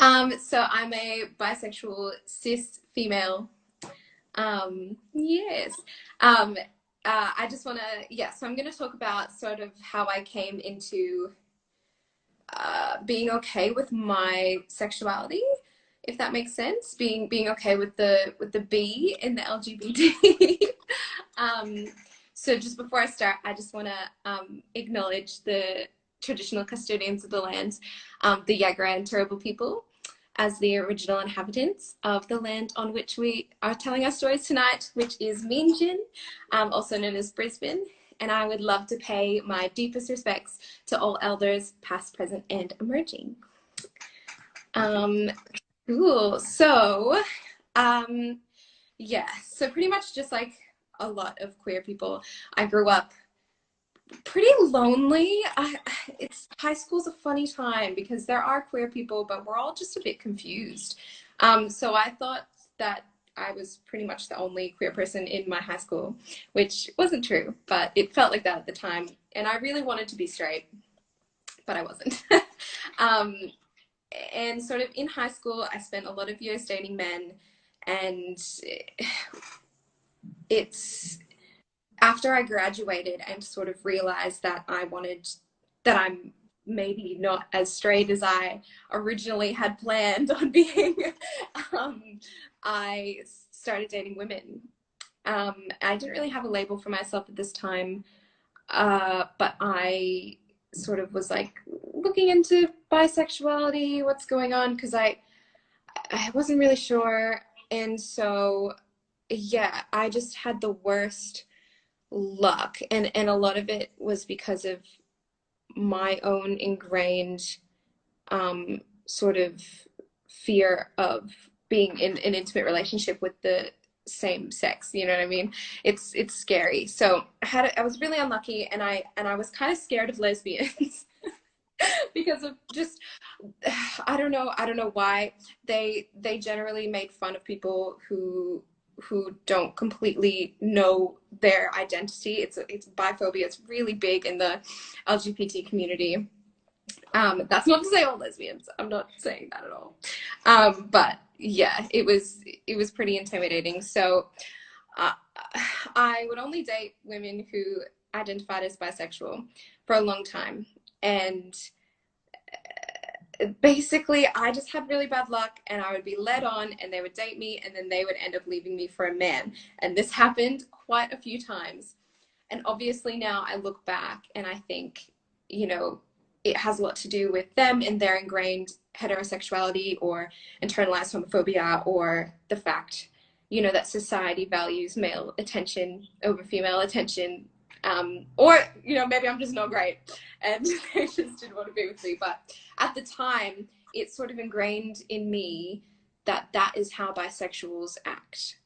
So I'm a bisexual cis female. Yes. Um, I just want to, yeah, so I'm going to talk about sort of how I came into being okay with my sexuality, if that makes sense. Being okay with the B in the LGBT. um, so just before I start, I just want to acknowledge the traditional custodians of the land, the Yagara and Turrbal people, as the original inhabitants of the land on which we are telling our stories tonight, which is Meanjin, also known as Brisbane. And I would love to pay my deepest respects to all elders, past, present, and emerging. Um, cool. So, um, yeah, so pretty much just like a lot of queer people, I grew up pretty lonely. It's high school's a funny time because there are queer people, but we're all just a bit confused. So I thought that I was pretty much the only queer person in my high school, which wasn't true, but it felt like that at the time. And I really wanted to be straight, but I wasn't. um, and sort of in high school, I spent a lot of years dating men, and it's after I graduated and sort of realized that that I'm maybe not as straight as I originally had planned on being, I started dating women. I didn't really have a label for myself at this time, but I sort of was like looking into bisexuality, what's going on, because I wasn't really sure. And so, yeah, I just had the worst luck, and a lot of it was because of my own ingrained sort of fear of being in an intimate relationship with the same sex. You know what I mean? It's scary. So I was really unlucky, and I was kind of scared of lesbians. Because of just I don't know why they generally made fun of people who don't completely know their identity. It's biphobia. It's really big in the LGBT community. That's not to say all lesbians. I'm not saying that at all. But yeah, it was pretty intimidating. So uh, I would only date women who identified as bisexual for a long time, and basically I just had really bad luck, and I would be led on and they would date me, and then they would end up leaving me for a man. And this happened quite a few times. And obviously now I look back and I think, you know, it has a lot to do with them and their ingrained heterosexuality or internalized homophobia, or the fact, you know, that society values male attention over female attention. Or, you know, maybe I'm just not great and they just didn't want to be with me. But at the time, it's sort of ingrained in me that that is how bisexuals act,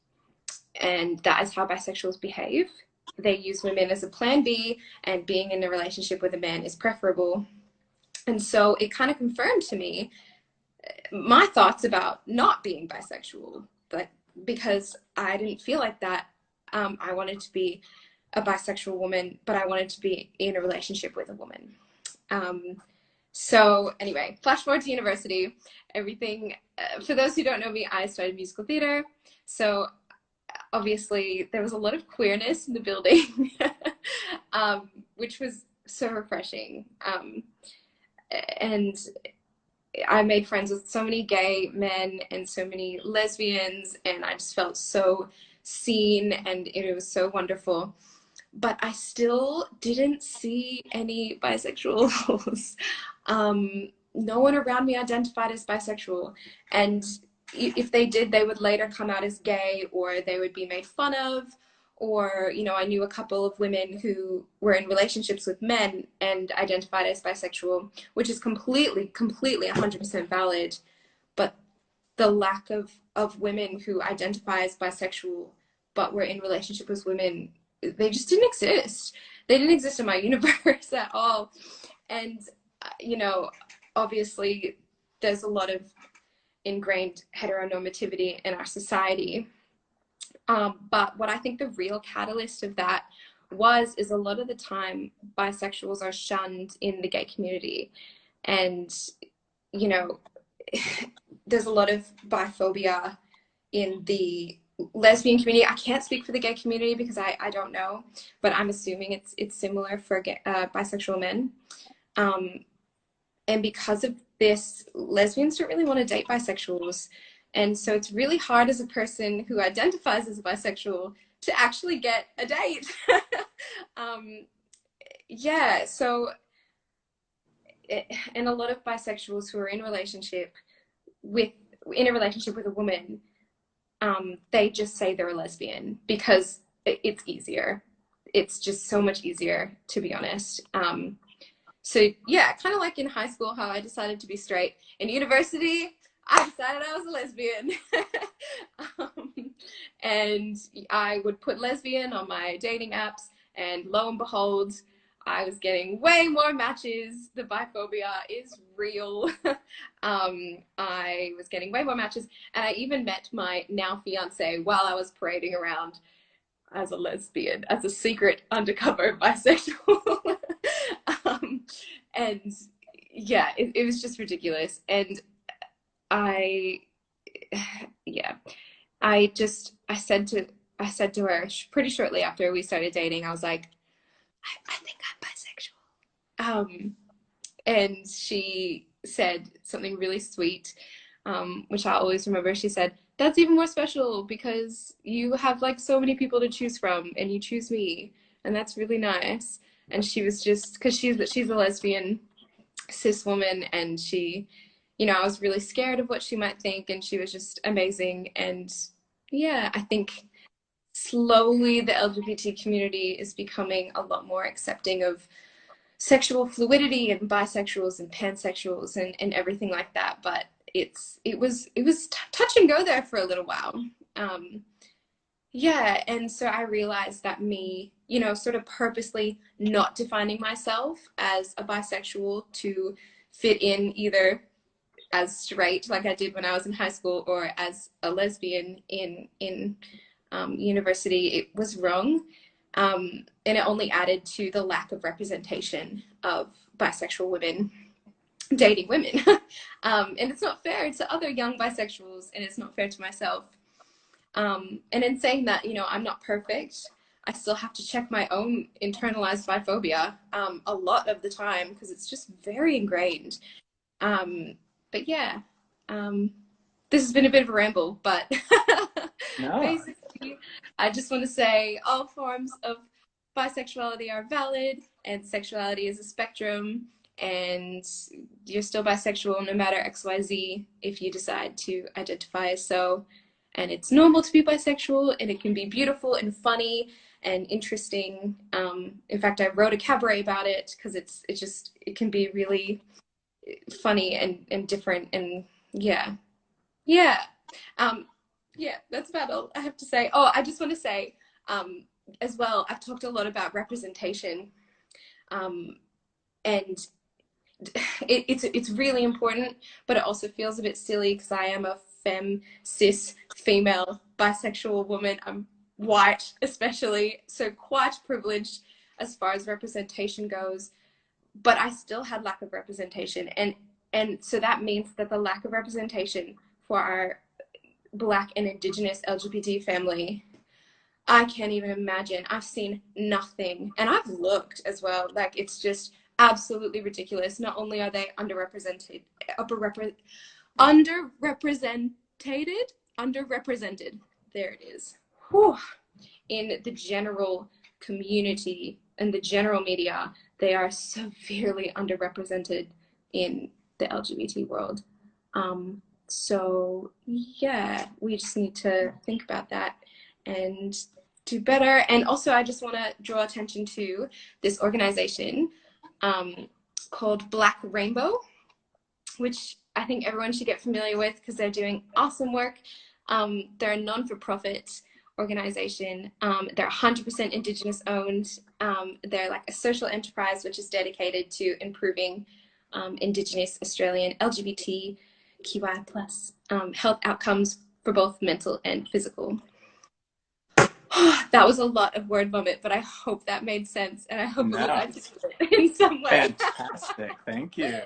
and that is how bisexuals behave. They use women as a plan B, and being in a relationship with a man is preferable. And so it kind of confirmed to me my thoughts about not being bisexual, but because I didn't feel like that. I wanted to be a bisexual woman, but I wanted to be in a relationship with a woman. So anyway, flash forward to university, everything, for those who don't know me, I studied musical theater. So obviously there was a lot of queerness in the building, which was so refreshing. And I made friends with so many gay men and so many lesbians, and I just felt so seen, and it was so wonderful. But I still didn't see any bisexuals. No one around me identified as bisexual. And if they did, they would later come out as gay, or they would be made fun of. Or, you know, I knew a couple of women who were in relationships with men and identified as bisexual, which is completely 100% valid. But the lack of women who identify as bisexual but were in relationship with women, they just didn't exist. They didn't exist in my universe at all. And, you know, obviously there's a lot of ingrained heteronormativity in our society. But what I think the real catalyst of that is a lot of the time bisexuals are shunned in the gay community. And, you know, there's a lot of biphobia in the lesbian community. I can't speak for the gay community because I don't know, but I'm assuming it's similar for bisexual men. And because of this, lesbians don't really want to date bisexuals. And so it's really hard as a person who identifies as bisexual to actually get a date. Yeah, so, and a lot of bisexuals who are in a relationship with a woman, they just say they're a lesbian because it's easier. It's just so much easier, to be honest. So yeah, kind of like in high school, how I decided to be straight. In university, I decided I was a lesbian. And I would put lesbian on my dating apps, and lo and behold, I was getting way more matches. The biphobia is real. I was getting way more matches, and I even met my now fiance while I was parading around as a lesbian, as a secret undercover bisexual. And yeah, it was just ridiculous. And I said to her pretty shortly after we started dating, I was like, I think I'm bisexual. And she said something really sweet, which I always remember. She said, that's even more special because you have like so many people to choose from and you choose me. And that's really nice. And she was just, because she's a lesbian cis woman, and she, I was really scared of what she might think, and she was just amazing. And yeah, I think slowly the LGBT community is becoming a lot more accepting of sexual fluidity and bisexuals and pansexuals and everything like that. But it was touch and go there for a little while. Yeah, and so I realized that me, sort of purposely not defining myself as a bisexual to fit in either as straight, like I did when I was in high school, or as a lesbian in university, it was wrong. And it only added to the lack of representation of bisexual women dating women. And it's not fair to other young bisexuals, and it's not fair to myself. And in saying that, I'm not perfect. I still have to check my own internalized biphobia a lot of the time because it's just very ingrained. But yeah, this has been a bit of a ramble, but No. basically, I just want to say all forms of bisexuality are valid, and sexuality is a spectrum, and you're still bisexual no matter XYZ if you decide to identify as so. And it's normal to be bisexual, and it can be beautiful and funny and interesting. In fact, I wrote a cabaret about it because it can be really funny and different, and yeah. Yeah, that's about all I have to say. Oh, I just want to say as well, I've talked a lot about representation, and it's really important, but it also feels a bit silly because I am a femme, cis, female, bisexual woman. I'm white, especially, so quite privileged as far as representation goes, but I still had lack of representation, and so that means that the lack of representation for our Black and Indigenous LGBT family, I can't even imagine. I've seen nothing, and I've looked as well. Like, it's just absolutely ridiculous. Not only are they underrepresented, underrepresented. There it is. Whew. In the general community and the general media, they are severely underrepresented in the LGBT world. So yeah, we just need to think about that and do better. And also, I just want to draw attention to this organization called Black Rainbow, which I think everyone should get familiar with because they're doing awesome work. They're a non-for-profit organization. They're 100% Indigenous owned. They're like a social enterprise which is dedicated to improving Indigenous Australian LGBTQI plus health outcomes for both mental and physical. That was a lot of word vomit, but I hope that made sense, and I hope it was articulate in some way. Fantastic. Thank you.